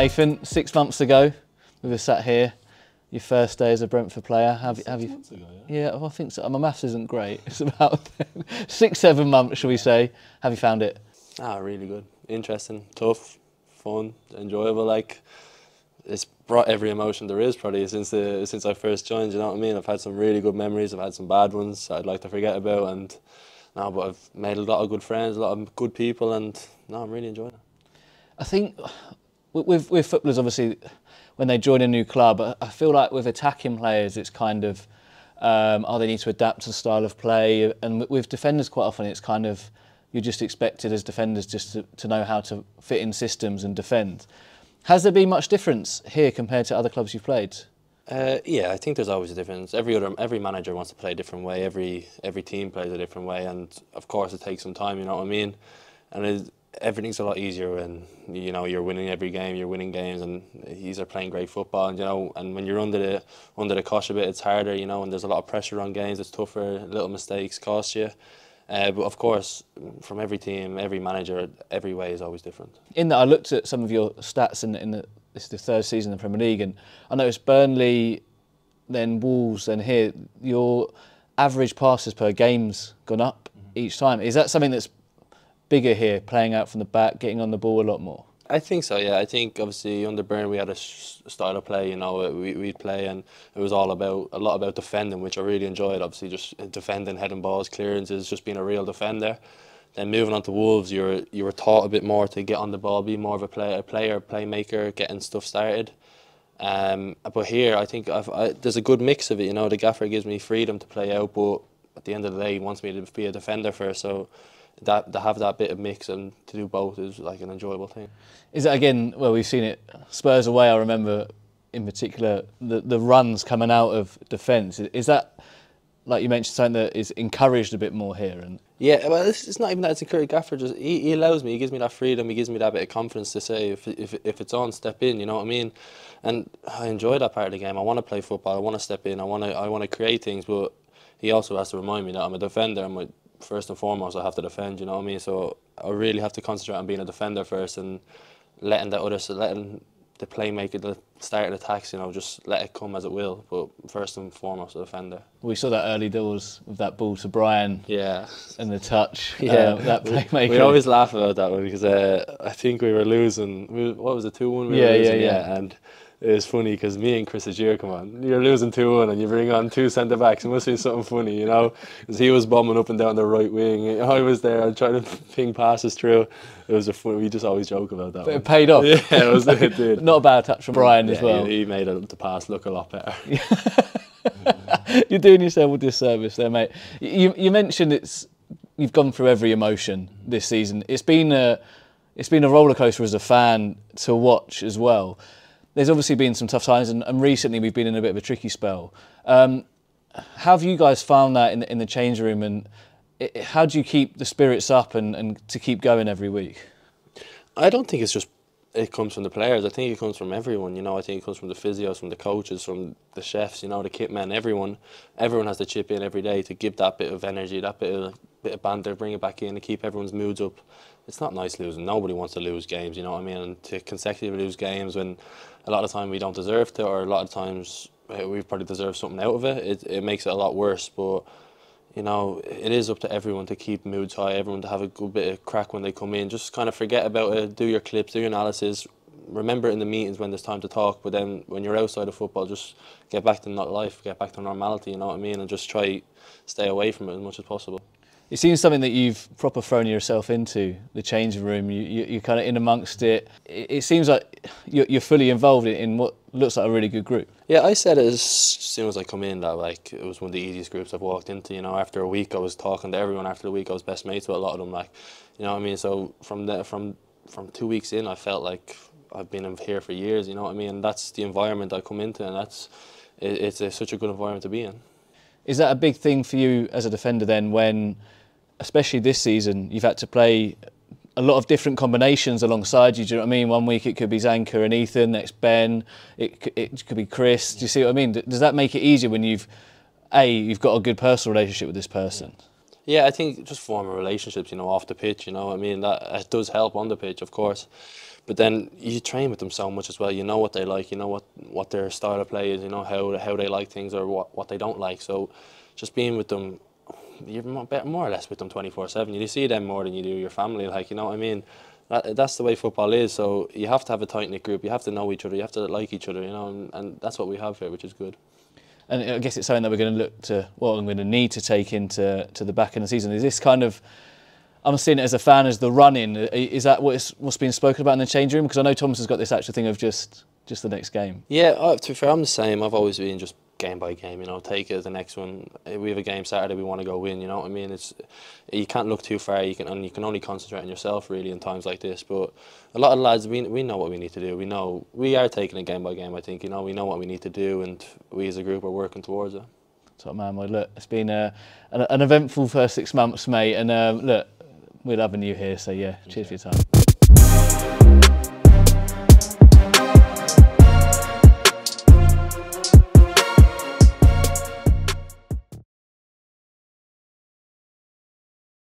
Nathan, 6 months ago, we were sat here. Your first day as a Brentford player. Have you? 6 months ago, yeah. Yeah, well, I think so. My maths isn't great. It's about 6, 7 months, shall we say? Have you found it? Really good, interesting, tough, fun, enjoyable. Like, it's brought every emotion there is probably since I first joined. You know what I mean? I've had some really good memories. I've had some bad ones I'd like to forget about, but I've made a lot of good friends, a lot of good people, and I'm really enjoying it. I think with footballers, obviously, when they join a new club, I feel like with attacking players, it's kind of, they need to adapt to the style of play. And with defenders, quite often, it's kind of, you're just expected as defenders just to know how to fit in systems and defend. Has there been much difference here compared to other clubs you've played? Yeah, I think there's always a difference. Every manager wants to play a different way. Every team plays a different way, and of course it takes some time. You know what I mean? And everything's a lot easier when you're winning every game. You're winning games, and he's playing great football. And when you're under the cosh a bit, it's harder. And there's a lot of pressure on games. It's tougher. Little mistakes cost you. But of course, from every team, every manager, every way is always different. In that, I looked at some of your stats this is the third season in the Premier League, and I noticed Burnley, then Wolves, and here your average passes per game's gone up each time. Is that something that's bigger here, playing out from the back, getting on the ball a lot more? I think so, yeah. I think obviously under Byrne we had a style of play, we'd play, and it was a lot about defending, which I really enjoyed. Obviously just defending, heading balls, clearances, just being a real defender. Then moving on to Wolves, you were taught a bit more to get on the ball, be more of a playmaker, getting stuff started. But here I think there's a good mix of it. The gaffer gives me freedom to play out, but at the end of the day he wants me to be a defender first. So to have that bit of mix and to do both is like an enjoyable thing. Is that again, well, we've seen it, Spurs away, I remember in particular the runs coming out of defence. Is that, like you mentioned, something that is encouraged a bit more here? Yeah, well, it's not even that it's encouraged. Gaffer just he allows me, he gives me that freedom, he gives me that bit of confidence to say if it's on, step in. You know what I mean? And I enjoy that part of the game. I want to play football. I want to step in. I want to create things. But he also has to remind me that I'm a defender. First and foremost, I have to defend. You know what I mean? So I really have to concentrate on being a defender first and letting the playmaker, the start attacks, just let it come as it will. But first and foremost, a defender. We saw that early doors with that ball to Brian. Yeah. And the touch. Yeah. That playmaker. We always laugh about that one because I think we were losing. What was it, 2-1? Yeah. And it was funny because me and Chris Agier, come on, you're losing 2-1 and you bring on 2 centre backs. It must be something funny, because he was bombing up and down the right wing. I was there trying to ping passes through. It was we just always joke about that. But it paid off. Yeah, it did. Not a bad touch from Brian as well. He made the pass look a lot better. You're doing yourself a disservice there, mate. You mentioned you've gone through every emotion this season. It's been a roller coaster as a fan to watch as well. There's obviously been some tough times, and recently we've been in a bit of a tricky spell. How have you guys found that in the change room, and how do you keep the spirits up and to keep going every week? I don't think it comes from the players. I think it comes from everyone. I think it comes from the physios, from the coaches, from the chefs. The kit men. Everyone has to chip in every day to give that bit of energy, that bit of banter, bring it back in, to keep everyone's moods up. It's not nice losing. Nobody wants to lose games. You know what I mean? And to consecutively lose games when a lot of time we don't deserve to, or a lot of times we probably deserve something out of it. It makes it a lot worse. But it is up to everyone to keep moods high, everyone to have a good bit of crack when they come in. Just kind of forget about it, do your clips, do your analysis, remember it in the meetings when there's time to talk, but then when you're outside of football, just get back to life, get back to normality, you know what I mean, and just try stay away from it as much as possible. It seems something that you've proper thrown yourself into, the changing room. You're kind of in amongst it. It seems like you're fully involved in what looks like a really good group. Yeah, I said it as soon as I come in that it was one of the easiest groups I've walked into. After a week I was talking to everyone. After the week I was best mates with a lot of them. You know what I mean. So from 2 weeks in, I felt like I've been here for years. You know what I mean. And that's the environment I come into, and it's such a good environment to be in. Is that a big thing for you as a defender then, when, especially this season, you've had to play a lot of different combinations alongside you? Do you know what I mean? One week it could be Zanka and Ethan, next Ben, it could be Chris. Do you see what I mean? Does that make it easier when you've got a good personal relationship with this person? Yeah, I think just forming relationships, off the pitch, I mean, that it does help on the pitch, of course. But then you train with them so much as well. You know what they like, you know what their style of play is, how they like things or what they don't like. So just being with them, you're more or less with them 24/7. You see them more than you do your family, you know what I mean? That's the way football is. So you have to have a tight-knit group. You have to know each other. You have to like each other, and that's what we have here, which is good. And I guess it's something that we're going to look to, I'm going to need to take into the back end of the season. Is this kind of, I'm seeing it as a fan as the run-in. Is that what's been spoken about in the change room? Because I know Thomas has got this actual thing of just the next game. Yeah, to be fair, I'm the same. I've always been just game by game, take it as the next one. We have a game Saturday, we want to go win, you know what I mean? You can't look too far, you can only concentrate on yourself really in times like this. But a lot of the lads, we know what we need to do. We know we are taking it game by game, I think, we know what we need to do, and we as a group are working towards it. Top man, well, look, it's been an eventful first 6 months, mate, and look, we're loving you here, so yeah, cheers for your time.